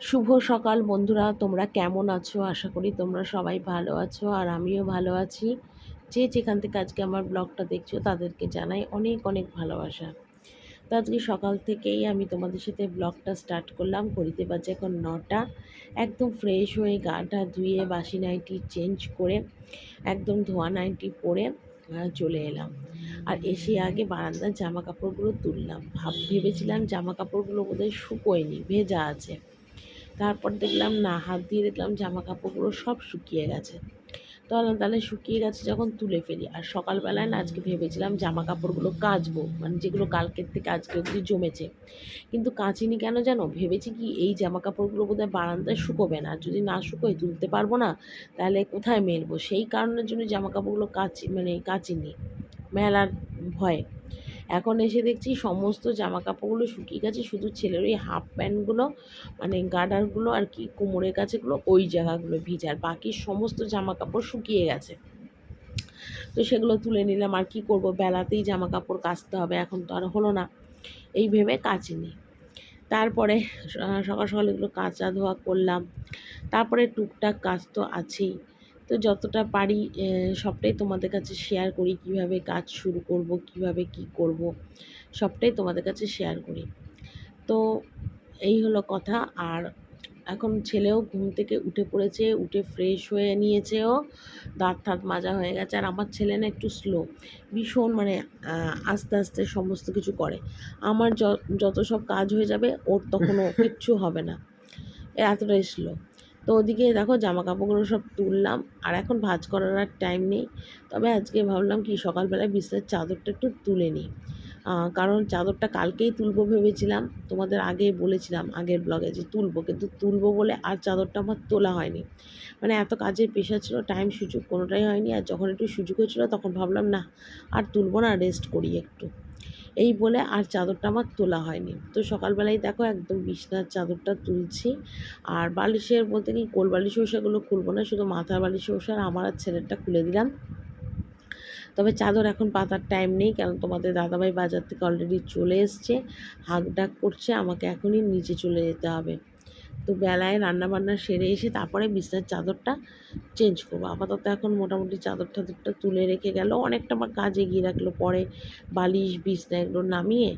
শুভ সকাল বন্ধুরা, তোমরা কেমন আছো? আশা করি তোমরা সবাই ভালো আছো আর আমিও ভালো আছি। যে যেখান থেকে আজকে আমার ব্লগটা দেখছো তাদেরকে জানাই অনেক অনেক ভালোবাসা। তো আজকে সকাল থেকেই আমি তোমাদের সাথে ব্লগটা স্টার্ট করলাম। ঘড়িতে বাজে এখন ৯টা। একদম ফ্রেশ হয়ে গাটা ধুয়ে বাসি নাইটি চেঞ্জ করে একদম ধোয়া নাইটি পরে চলে এলাম। আর এসে আগে বারান্দার জামা কাপড়গুলো তুললাম। ভেবেছিলাম জামা কাপড়গুলো বোধহয় শুকোয়নি, ভেজা আছে। তারপর দেখলাম না, হাত দিয়ে দেখলাম জামা কাপড়গুলো সব শুকিয়ে গেছে। তো ভাবলাম তাহলে শুকিয়ে গেছে যখন তুলে ফেলি। আর সকালবেলায় না আজকে ভেবেছিলাম জামা কাপড়গুলো কাচবো, মানে যেগুলো কালকের থেকে আজকে অবধি জমেছে। কিন্তু কাচিনি কেন জানো? ভেবেছি কি এই জামা কাপড়গুলো বোধহয় বারান্দায় শুকোবে না, যদি না শুকোয় তুলতে পারবো না, তাহলে কোথায় মেলবো? সেই কারণের জন্য জামা কাপড়গুলো কাচিনি, মেলার ভয়ে। এখন এসে দেখছি সমস্ত জামা কাপড়গুলো শুকিয়ে গেছে, শুধু ছেলের ওই হাফ প্যান্টগুলো, মানে গার্ডারগুলো আর কি, কোমরের কাছেগুলো, ওই জায়গাগুলো ভিজে, আর বাকি সমস্ত জামা কাপড় শুকিয়ে গেছে। তো সেগুলো তুলে নিলাম। আর কি করব, বেলাতেই জামা কাপড় কাচতে হবে, এখন তো আর হলো না, এই ভেবে কাচিনি। তারপরে সকাল সকাল এগুলো কাচা ধোয়া করলাম। তারপরে টুকটাক কাজ তো আছেই। তো যতটা পারি সবটাই তোমাদের কাছে শেয়ার করি, কিভাবে কাজ শুরু করব, কিভাবে কি করব, সবটাই তোমাদের কাছে শেয়ার করি। তো এই হলো কথা। আর এখন ছেলেও ঘুম থেকে উঠে পড়েছে, উঠে ফ্রেশ হয়ে নিয়েছে, ও দাঁত ঠাত মাজা হয়ে গেছে। আর আমার ছেলে না একটু স্লো, ভীষণ, মানে আস্তে আস্তে সমস্ত কিছু করে। আমার যত সব কাজ হয়ে যাবে ওর তখনও কিচ্ছু হবে না, এতটাই স্লো। তো ওদিকে দেখো জামা কাপড়গুলো সব তুললাম। আর এখন ভাঁজ করার আর টাইম নেই। তবে আজকে ভাবলাম কি সকালবেলায় বিছানার চাদরটা একটু তুলে নিই। কারণ চাদরটা কালকেই তুলবো ভেবেছিলাম, তোমাদের আগে বলেছিলাম আগের ব্লগে যে তুলবো, কিন্তু তুলবো বলে আর চাদরটা আমার তোলা হয়নি। মানে এত কাজের প্রেশার ছিল, টাইম সুযোগ কোনোটাই হয়নি। আর যখন একটু সুযোগ হয়েছিল তখন ভাবলাম না, আর তুলবো না, রেস্ট করি একটু, এই বলে আর চাদরটা আমার তোলা হয়নি। তো সকালবেলায় দেখো একদম বিছনার চাদরটা তুলছি। আর বালিশের বলতে কি, কোল বালিশ ওষাগুলো খুলবো না, শুধু মাথার বালিশ ওষার আমার আর ছেলেরটা খুলে দিলাম। তবে চাদর এখন পাতার টাইম নেই, কারণ তোমাদের দাদাভাই বাজার থেকে অলরেডি চলে এসছে, হাঁক ডাক করছে, আমাকে এখনই নিচে চলে যেতে হবে। তো বেলায় রান্নাবান্না সেরে এসে তারপরে বিছনার চাদরটা চেঞ্জ করবো। আপাতত এখন মোটামুটি চাদর টাদরটা তুলে রেখে গেল, অনেকটা আমার কাজ এগিয়ে রাখলো। পরে বালিশ বিছনা এগুলো নামিয়ে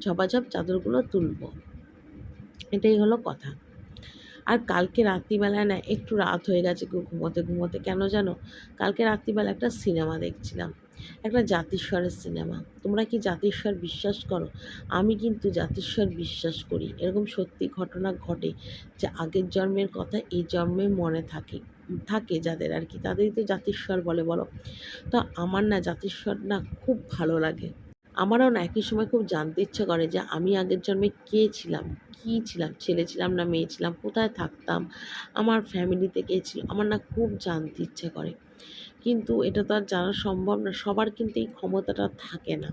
ঝপাঝপ চাদরগুলো তুলবো, এটাই হলো কথা। আর কালকে রাত্রিবেলায় না একটু রাত হয়ে গেছে গো ঘুমোতে ঘুমোতে, কেন জানো? কালকে রাত্রিবেলা একটা সিনেমা দেখছিলাম, একটা জাতিস্বরের সিনেমা। তোমরা কি জাতিস্বর বিশ্বাস করো? আমি কিন্তু জাতিস্বর বিশ্বাস করি। এরকম সত্যি ঘটনা ঘটে যে আগের জন্মের কথা এই জন্মে মনে থাকে, থাকে যাদের আর কি, তাদেরই তো জাতিস্বর বলে, বলো? তো আমার না জাতিস্বর না খুব ভালো লাগে। আমারও না একই সময় খুব জানতে ইচ্ছা করে যে আমি আগের জন্মে কে ছিলাম, কী ছিলাম, ছেলে ছিলাম না মেয়ে ছিলাম, কোথায় থাকতাম, আমার ফ্যামিলিতে কে ছিল, আমার না খুব জানতে ইচ্ছে করে। কিন্তু এটা তো আর জানা সম্ভব না, সবার কিন্তু এই ক্ষমতাটা থাকে না।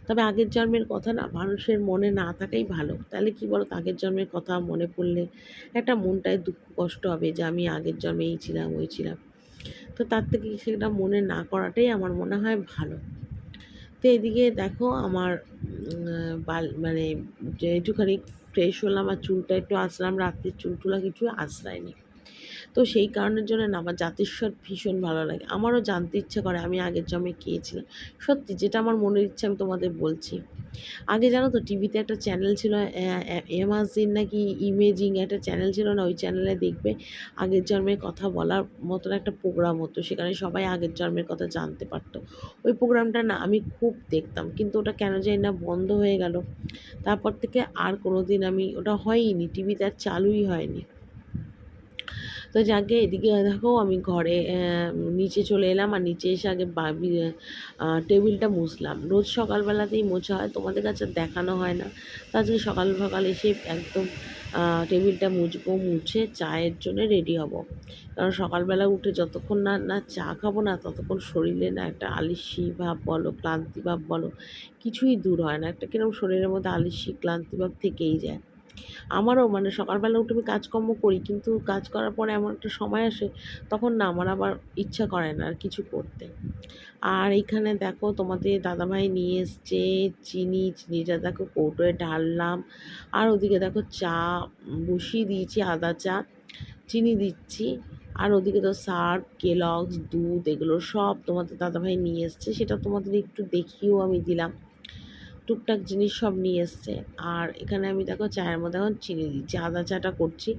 তবে আগের জন্মের কথা না মানুষের মনে না থাকাই ভালো। তাহলে কি বলো তো, আগের জন্মের কথা মনে পড়লে একটা মনটায় দুঃখ কষ্ট হবে যে আমি আগের জন্মে এই ছিলাম ওই ছিলাম। তো তার থেকে সেটা মনে না করাটাই আমার মনে হয় ভালো। তো এদিকে দেখো আমার মানে যে একটুখানি ফ্রেশ হলাম আর চুলটা একটু আঁচড়ালাম, রাত্রির চুল টুলা কিছু আঁচড়ায়নি। তো সেই কারণের জন্য না আমার জাতিস্বর ভীষণ ভালো লাগে। আমারও জানতে ইচ্ছে করে আমি আগের জন্মে কে ছিলাম। সত্যি যেটা আমার মনের ইচ্ছে আমি তোমাদের বলছি। আগে জানো তো টিভিতে একটা চ্যানেল ছিল, এমাজিন নাকি ইমেজিং একটা চ্যানেল ছিল না, ওই চ্যানেলে দেখবে আগের জন্মের কথা বলার মতন একটা প্রোগ্রাম হতো, সেখানে সবাই আগের জন্মের কথা জানতে পারতো। ওই প্রোগ্রামটা না আমি খুব দেখতাম, কিন্তু ওটা কেন জানি না বন্ধ হয়ে গেল। তারপর থেকে আর কোনো দিন আমি, ওটা হয়ইনি, টিভিতে আর চালুই হয়নি। তো যাকে এদিকে দেখো আমি ঘরে নিচে চলে এলাম। আর নিচে এসে আগে টেবিলটা মুছলাম। রোজ সকালবেলাতেই মোছা হয়, তোমাদের কাছে দেখানো হয় না। তো আজকে সকাল সকাল এসে একদম টেবিলটা মুছবো, মুছে চায়ের জন্য রেডি হব। কারণ সকালবেলা উঠে যতক্ষণ না না চা খাবো না, ততক্ষণ শরীরে না একটা আলিস্যি ভাব বলো, ক্লান্তি ভাব বলো, কিছুই দূর হয় না। একটা কিরকম শরীরের মধ্যে আলিস্যি ক্লান্তি ভাব থেকেই যায়। আমারও মানে সকালবেলা উঠে আমি কাজকর্ম করি, কিন্তু কাজ করার পরে এমন একটা সময় আসে তখন না আমার আবার ইচ্ছা করে না আর কিছু করতে। আর এইখানে দেখো তোমাদের দাদাভাই নিয়ে এসছে চিনিটা দেখো কৌটোয় ঢাললাম। আর ওদিকে দেখো চা বসিয়ে দিয়েছি, আদা চা, চিনি দিচ্ছি। আর ওদিকে তো সার্ফ, কেলগস, দুধ এগুলো সব তোমাদের দাদাভাই নিয়ে এসছে, সেটা তোমাদের একটু দেখিয়েও আমি দিলাম। টুকটাক জিনিস সব নিয়ে এসছে। আর এখানে আমি দেখো চায়ের মধ্যে এখন চিনি দিচ্ছি, আদা চাটা করছি।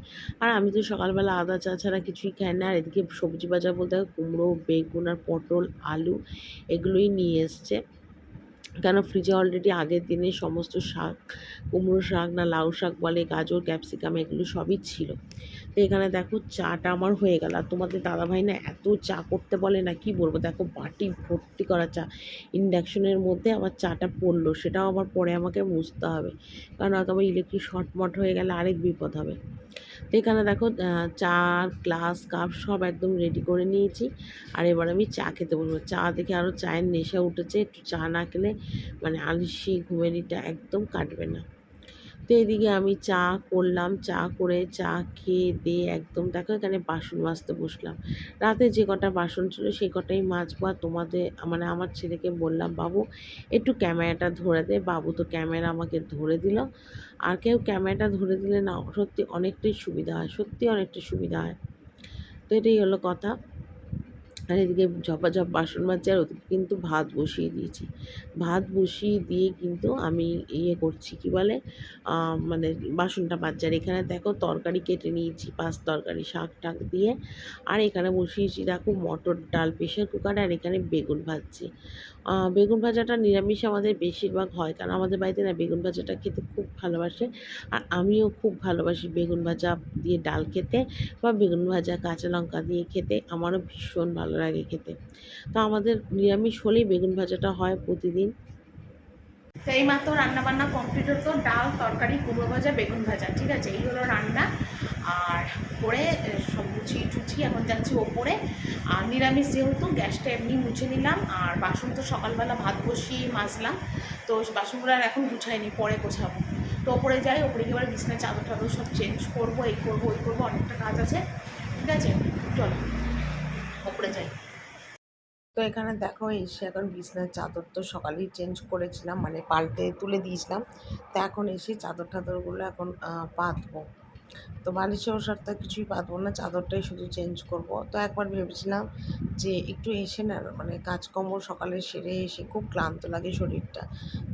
আর আমি তো সকালবেলা আদা চা ছাড়া কিছুই খাই না। আর এদিকে সবজি বাজার বলতে কুমড়ো, বেগুন আর পটল, আলু এগুলোই নিয়ে এসছে। কেন ফ্রিজে অলরেডি আগের দিনে সমস্ত শাক, কুমড়ো শাক না লাউ শাক বলে, গাজর, ক্যাপসিকাম এগুলো সবই ছিল। তো এখানে দেখো চাটা আমার হয়ে গেল। আর তোমাদের দাদাভাই না এত চা করতে বলে না, কি বলবো, দেখো বাটি ভর্তি করা চা। ইন্ডাকশনের মধ্যে আবার চাটা পড়লো, সেটাও আবার পরে আমাকে মুছতে হবে, কারণ হয়তো আবার ইলেকট্রিক শর্টমট হয়ে গেলে আরেক বিপদ হবে। তো এখানে দেখো চা, গ্লাস, কাপ সব একদম রেডি করে নিয়েছি। আর এবার আমি চা খেতে বলবো। চা দেখে আরও চায়ের নেশা উঠেছে, একটু চা না খেলে মানে আলসি ঘুমেরিটা একদম কাটবে না। তো এদিকে আমি চা করলাম, চা করে চা খেয়ে দিয়ে একদম দেখো এখানে বাসন মাজতে বসলাম। রাতে যে কটা বাসন ছিল সেই কটাই মাজবো। আর তোমাদের মানে আমার ছেলেকে বললাম, বাবু একটু ক্যামেরাটা ধরে দে। বাবু তো ক্যামেরা আমাকে ধরে দিল। আর কেউ ক্যামেরাটা ধরে দিলে না সত্যি অনেকটাই সুবিধা হয়, সত্যি অনেকটা সুবিধা হয়। তো এটাই হলো কথা। আর এদিকে ঝপাঝপ বাসন মাজছে, আর ওদিকে কিন্তু ভাত বসিয়ে দিয়েছি। ভাত বসিয়ে দিয়ে কিন্তু আমি ইয়ে করছি, কি বলে, মানে বাসনটা মাজছি। আর এখানে দেখো তরকারি কেটে নিয়েছি, পাঁচ তরকারি শাক টাক দিয়ে। আর এখানে বসিয়েছি দেখো মটর ডাল প্রেশার কুকারে। আর এখানে বেগুন ভাজছি। বেগুন ভাজাটা নিরামিষ আমাদের বেশিরভাগ হয়, কারণ আমাদের বাড়িতে না বেগুন ভাজাটা খেতে খুব ভালোবাসে। আর আমিও খুব ভালোবাসি বেগুন ভাজা দিয়ে ডাল খেতে, বা বেগুন ভাজা কাঁচা লঙ্কা দিয়ে খেতে আমারও ভীষণ ভালো লাগে খেতে। তো আমাদের নিরামিষ হলেই বেগুন ভাজাটা হয় প্রতিদিন। তো এইমাত্র রান্নাবান্না কমপ্লিট হতো, ডাল, তরকারি, কুমড়ো ভাজা, বেগুন ভাজা, ঠিক আছে, এই হলো রান্না। আর করে সব গুছিয়ে টুছিয়ে এখন যাচ্ছি ওপরে। আর নিরামিষ যেহেতু গ্যাসটা এমনি মুছে নিলাম। আর বাসন তো সকালবেলা ভাত বসিয়ে মাজলাম, তো বাসনগুলো আর এখন গুছাইনি, পরে গোছাবো। তো ওপরে যাই, ওপরে গিয়ে এবার বিছানায় চাদর টাদর সব চেঞ্জ করবো, এই করবো ওই করবো, অনেকটা কাজ আছে, ঠিক আছে, চলো ওপরে যাই। তো এখানে দেখো এসে এখন বিছনার চাদর তো সকালেই চেঞ্জ করেছিলাম, মানে পাল্টে তুলে দিয়েছিলাম। তো এখন এসে চাদর টাদরগুলো এখন পাতবো। তো বালিশের ওষুধ তো কিছুই পাতবো না, চাদরটাই শুধু চেঞ্জ করব। তো একবার ভেবেছিলাম যে একটু এসে না মানে কাজকর্ম সকালে সেরে এসে খুব ক্লান্ত লাগে শরীরটা,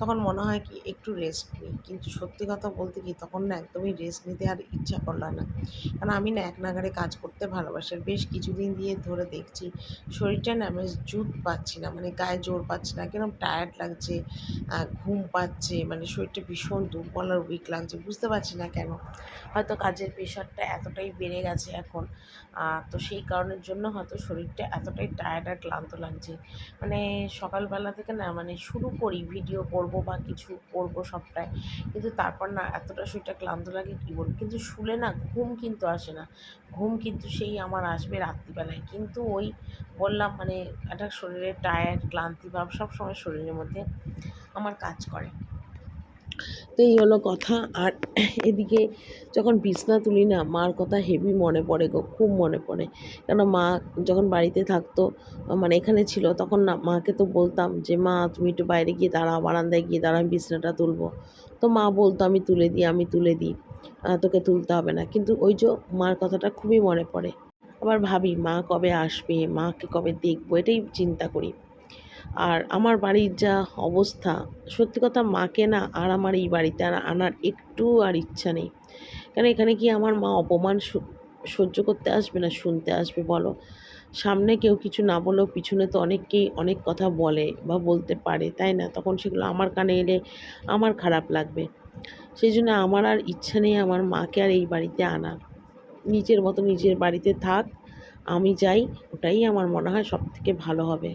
তখন মনে হয় কি একটু রেস্ট নিই। কিন্তু সত্যি কথা বলতে কি তখন না একদমই রেস্ট নিতে আর ইচ্ছা করলো না। কারণ আমি না এক নাগাড়ে কাজ করতে ভালোবাসি। আর বেশ কিছুদিন দিয়ে ধরে দেখছি শরীরটা না আমি জুত পাচ্ছি না, মানে গায়ে জোর পাচ্ছি না, কিরকম টায়ার্ড লাগছে, ঘুম পাচ্ছে, মানে শরীরটা ভীষণ দুর্বল আর উইক লাগছে, বুঝতে পারছি না কেন। হয়তো কাজের প্রেশারটা এতটাই বেড়ে গেছে এখন, তো সেই কারণের জন্য হয়তো শরীরটা এতটাই টায়ার্ড আর ক্লান্ত লাগছে। মানে সকালবেলা থেকে না মানে শুরু করি ভিডিও করব বা কিছু করব সবটাই, কিন্তু তারপর না এতটা শরীরটা ক্লান্ত লাগে কী বলবো। কিন্তু শুলে না ঘুম কিন্তু আসে না, ঘুম কিন্তু সেই আমার আসবে রাত্রিবেলায়। কিন্তু ওই বললাম মানে একটা শরীরের টায়ার্ড ক্লান্তি ভাব সবসময় শরীরের মধ্যে আমার কাজ করে। তো এই হলো কথা। আর এদিকে যখন বিছনা তুলি না মার কথা হেভি মনে পড়ে গো, খুব মনে পড়ে। কেন মা যখন বাড়িতে থাকতো মানে এখানে ছিল, তখন না মাকে তো বলতাম যে মা তুমি একটু বাইরে গিয়ে দাঁড়াও, বারান্দায় গিয়ে দাঁড়াও, আমি বিছনাটা তুলবো। তো মা বলতো আমি তুলে দিই, আমি তুলে দিই, তোকে তুলতে হবে না। কিন্তু ওই যে মার কথাটা খুবই মনে পড়ে। আবার ভাবি মা কবে আসবে, মাকে কবে দেখবো, এটাই চিন্তা করি। আর আমার বাড়ির যা অবস্থা, সত্যি কথা মাকে না আর আমার এই বাড়িতে আর আনার একটু আর ইচ্ছা নেই। কারণ এখানে কি আমার মা অপমান সহ্য করতে আসবে না শুনতে আসবে বলো? সামনে কেউ কিছু না বলেও পিছনে তো অনেককেই অনেক কথা বলে বা বলতে পারে, তাই না? তখন সেগুলো আমার কানে এলে আমার খারাপ লাগবে। সেই জন্য আমার আর ইচ্ছা নেই আমার মাকে আর এই বাড়িতে আনার। নিজের মতো নিজের বাড়িতে থাক, আমি যাই, ওটাই আমার মনে হয় সবথেকে ভালো হবে।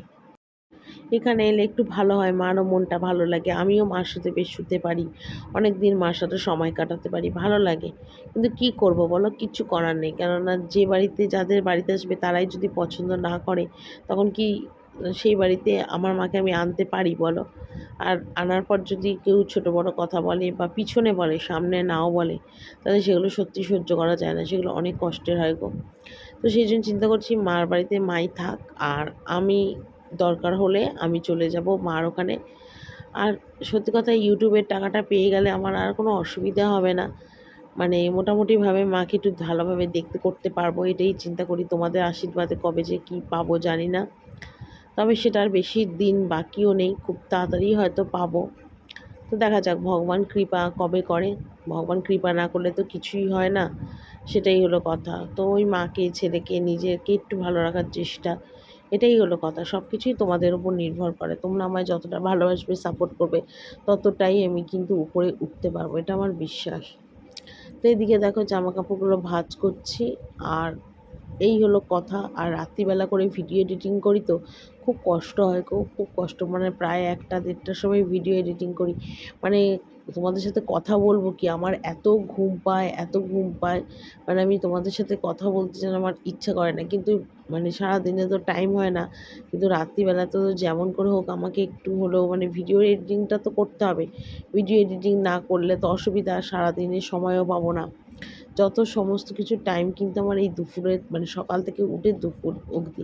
এখানে এলে একটু ভালো হয়, মারও মনটা ভালো লাগে, আমিও মার সাথে বেশ শুতে পারি, অনেক দিন মার সাথে সময় কাটাতে পারি, ভালো লাগে। কিন্তু কি করব বলো, কিচ্ছু করার নেই। কেননা যে বাড়িতে যাদের বাড়িতে আসবে তারাই যদি পছন্দ না করে, তখন কি সেই বাড়িতে আমার মাকে আমি আনতে পারি বলো? আর আনার পর যদি কেউ ছোট বড় কথা বলে বা পিছনে বলে, সামনে নাও বলে, তাহলে সেগুলো সত্যি সহ্য করা যায় না। সেগুলো অনেক কষ্টের হয় গো। তো সেই জন্য চিন্তা করছি মার বাড়িতে মাই থাক, আর আমি দরকার হলে আমি চলে যাব মার ওখানে। আর সত্যি কথা ইউটিউবের টাকাটা পেয়ে গেলে আমার আর কোনো অসুবিধা হবে না। মানে মোটামুটিভাবে মাকে একটু ভালোভাবে দেখতে করতে পারবো, এটাই চিন্তা করি। তোমাদের আশীর্বাদে কবে যে কী পাবো জানি না। তবে সেটার বেশি দিন বাকিও নেই, খুব তাড়াতাড়ি হয়তো পাবো। তো দেখা যাক ভগবান কৃপা কবে করে। ভগবান কৃপা না করলে তো কিছুই হয় না, সেটাই হলো কথা। তো ওই মাকে, ছেলেকে, নিজেকে একটু ভালো রাখার চেষ্টা, এটাই হলো কথা। সব কিছুই তোমাদের উপর নির্ভর করে। তোমরা আমায় যতটা ভালোবাসবে, সাপোর্ট করবে, ততটাই আমি কিন্তু উপরে উঠতে পারবো, এটা আমার বিশ্বাস। তো এদিকে দেখো জামা কাপড়গুলো ভাঁজ করছি, আর এই হলো কথা। আর রাত্রিবেলা করে ভিডিও এডিটিং করি তো খুব কষ্ট হয় গো, খুব কষ্ট। মানে প্রায় 1টা 1:30টার সময় ভিডিও এডিটিং করি। মানে তোমাদের সাথে কথা বলবো কি, আমার এত ঘুম পায়, এত ঘুম পায়। মানে আমি তোমাদের সাথে কথা বলতে যেন আমার ইচ্ছা করে না, কিন্তু মানে সারাদিনে তো টাইম হয় না। কিন্তু রাত্রিবেলা তো যেমন করে হোক আমাকে একটু হলেও মানে ভিডিও এডিটিংটা তো করতে হবে। ভিডিও এডিটিং না করলে তো অসুবিধা, সারাদিনে সময়ও পাবো না। যত সমস্ত কিছু টাইম কিন্তু আমার এই দুপুরে, মানে সকাল থেকে উঠে দুপুর অবধি।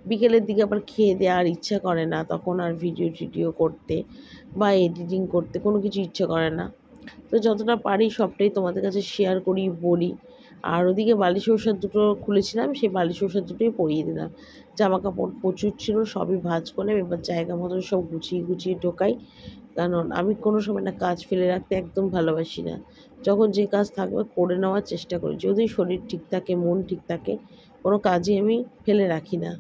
বিকেলের দিকে আবার খেয়ে দেওয়ার আর ইচ্ছা করে না, তখন আর ভিডিও টিডিও করতে বা এডিটিং করতে কোনো কিছু ইচ্ছে করে না। তো যতটা পারি সবটাই তোমাদের কাছে শেয়ার করি, বলি। আর ওদিকে বালিশ ওষুধ দুটো খুলেছিলাম, সেই বালিশ ওষুধ দুটোই পরিয়ে দিলাম। জামা কাপড় প্রচুর ছিল, সবই ভাঁজ করলাম। এবার জায়গা মতো সব গুছিয়ে গুছিয়ে ঢোকাই। কারণ আমি কোনো সময় না কাজ ফেলে রাখতে একদম ভালোবাসি না। যখন যে কাজ থাকবে করে নেওয়ার চেষ্টা করি। যদি শরীর ঠিক থাকে, মন ঠিক থাকে, কোনো কাজই আমি ফেলে রাখি না।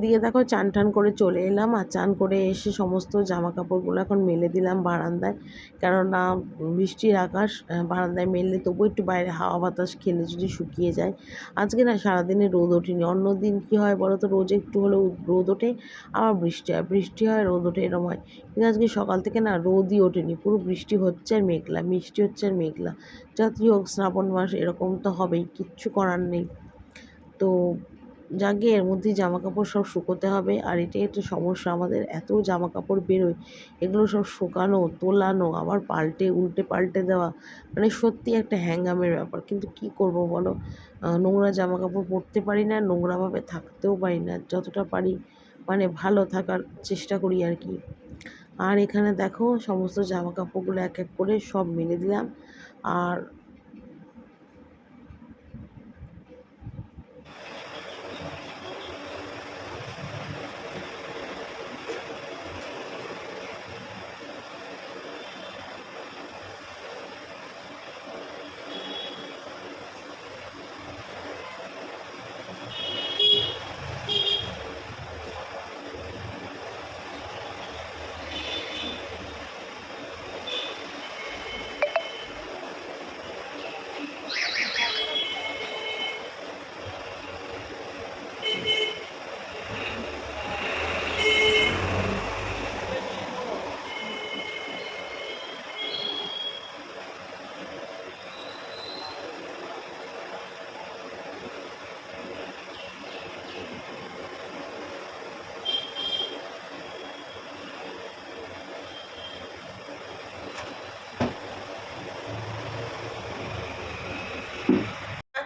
দিয়ে দেখো চান টান করে চলে এলাম, আর চান করে এসে সমস্ত জামা কাপড়গুলো এখন মেলে দিলাম বারান্দায়। কেননা বৃষ্টির আকাশ, বারান্দায় মেললে তবু একটু বাইরে হাওয়া বাতাস খেলে যদি শুকিয়ে যায়। আজকে না সারাদিনে রোদ ওঠেনি, অন্য দিন কী হয় বলো তো, রোজ একটু হলেও রোদ ওঠে, আবার বৃষ্টি হয়, বৃষ্টি হয় রোদ ওঠে, এরকম হয়। কিন্তু আজকে সকাল থেকে না রোদই ওঠেনি, পুরো বৃষ্টি হচ্ছে আর মেঘলা, মিষ্টি হচ্ছে আর মেঘলা। যতই হোক শ্রাবণ মাস, এরকম তো হবেই, কিচ্ছু করার নেই। তো যাকে এর মধ্যেই জামাকাপড় সব শুকোতে হবে। আর এটাই একটা সমস্যা, আমাদের এত জামাকাপড় বেরোয়, এগুলো সব শুকানো, তোলানো, আবার উল্টে পাল্টে দেওয়া, মানে সত্যি একটা হ্যাঙ্গামের ব্যাপার। কিন্তু কি করব বলো, নোংরা জামাকাপড় পরতে পারি না, নোংরাভাবে থাকতেও পারি না। যতটা পারি মানে ভালো থাকার চেষ্টা করি আর কি। আর এখানে দেখো সমস্ত জামাকাপড়গুলো এক এক করে সব মেলে দিলাম। আর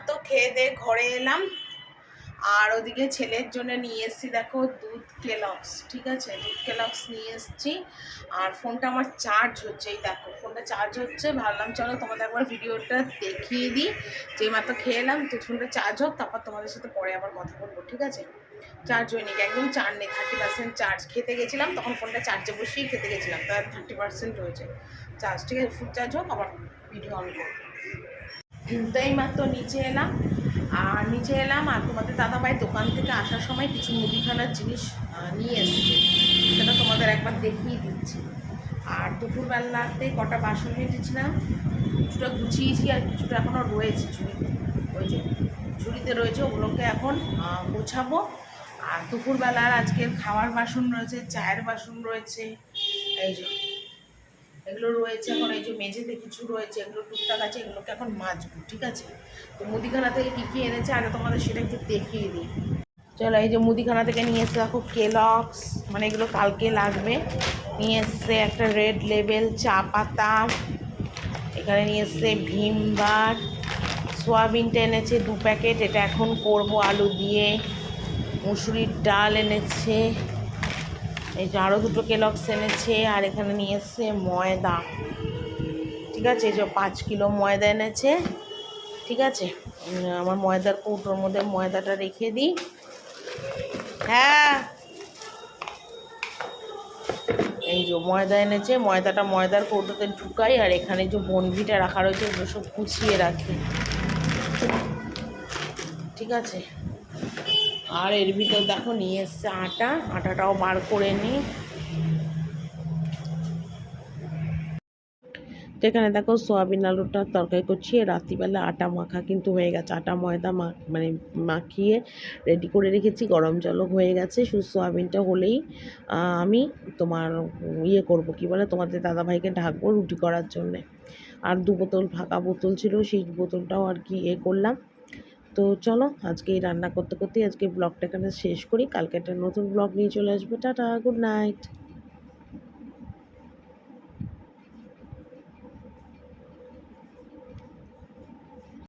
তো খেয়ে দিয়ে ঘরে এলাম। আর ওদিকে ছেলের জন্য নিয়ে এসেছি দেখো দুধ কেলক্স, ঠিক আছে, দুধ কেলক্স নিয়ে এসেছি। আর ফোনটা আমার চার্জ হচ্ছে, এই দেখো ফোনটা চার্জ হচ্ছে। ভাবলাম চলো তোমাদের একবার ভিডিওটা দেখিয়ে দিই, যে মাত্র খেয়ে এলাম, তো ফোনটা চার্জ হোক, তারপর তোমাদের সাথে পরে আবার কথা বলবো, ঠিক আছে। চার্জ হয়নি, একদম চার্জ নেই, 30% চার্জ। খেতে গেছিলাম তখন ফোনটা চার্জে বসিয়ে খেতে গেছিলাম, তার 30% হয়েছে চার্জ, ঠিক আছে। ফুল চার্জ হোক, আবার ভিডিও অন করবো। তো এই মাত্র নিচে এলাম আর তোমাদের দাদাভাই দোকান থেকে আসার সময় কিছু মুদিখানার জিনিস নিয়ে এসেছে, সেটা তোমাদের একবার দেখিয়ে দিচ্ছি। আর দুপুরবেলাতে কটা বাসন মেজেছিলাম, কিছুটা গুছিয়েছি আর কিছুটা এখনও রয়েছে ঝুড়িতে, ওই যে ঝুড়িতে রয়েছে, ওগুলোকে এখন গোছাবো। আর দুপুরবেলার আজকের খাওয়ার বাসন রয়েছে, চায়ের বাসন রয়েছে, এই যে এগুলো রয়েছে এখন, এই যে মেঝেতে কিছু রয়েছে, এগুলো টুকটাক আছে, এগুলোকে এখন মাজবো, ঠিক আছে। তো মুদিখানা থেকে কী কী এনেছে আগে তোমাদের সেটা একটু দেখিয়ে দিই। চলো, এই যে মুদিখানা থেকে নিয়ে এসছে দেখো কেলক্স, মানে এগুলো কালকে লাগবে। নিয়ে এসছে একটা রেড লেবেল চা পাতা, এখানে নিয়ে এসছে ভীমবার, সোয়াবিনটা এনেছে 2 প্যাকেট, এটা এখন করবো আলু দিয়ে। মুসুরির ডাল এনেছে, এই যে আরও 2টো কেলক্স এনেছে। আর এখানে নিয়ে এসছে ময়দা, ঠিক আছে, এই যে 5 কিলো ময়দা এনেছে, ঠিক আছে। আমার ময়দার কৌটোর মধ্যে ময়দাটা রেখে দিই। হ্যাঁ, এই যে ময়দা এনেছে, ময়দার কৌটোতে ঢুকাই। আর এখানে যে বনভিটা রাখা রয়েছে, ওগুলো সব গুছিয়ে রাখি, ঠিক আছে। আর এর ভিতর দেখো নিয়ে এসছে আটাটাও বার করে নিই। তো এখানে দেখো সোয়াবিন আলুটা তরকারি করছি, রাত্রিবেলা আটা মাখা কিন্তু হয়ে গেছে, আটা ময়দা মানে মাখিয়ে রেডি করে রেখেছি, গরম জলও হয়ে গেছে। শুধু সোয়াবিনটা হলেই আমি তোমার ইয়ে করব, কি বলে, তোমাদের দাদাভাইকে ঢাকবো রুটি করার জন্যে। আর 2 বোতল ফাঁকা বোতল ছিল, সেই বোতলটাও আর কি করলাম। তো চলো, আজকে এই রান্না করতে করতেই আজকে ব্লগটা এখানে শেষ করি, কালকে একটা নতুন ব্লগ নিয়ে চলে আসবে। Tata, good night.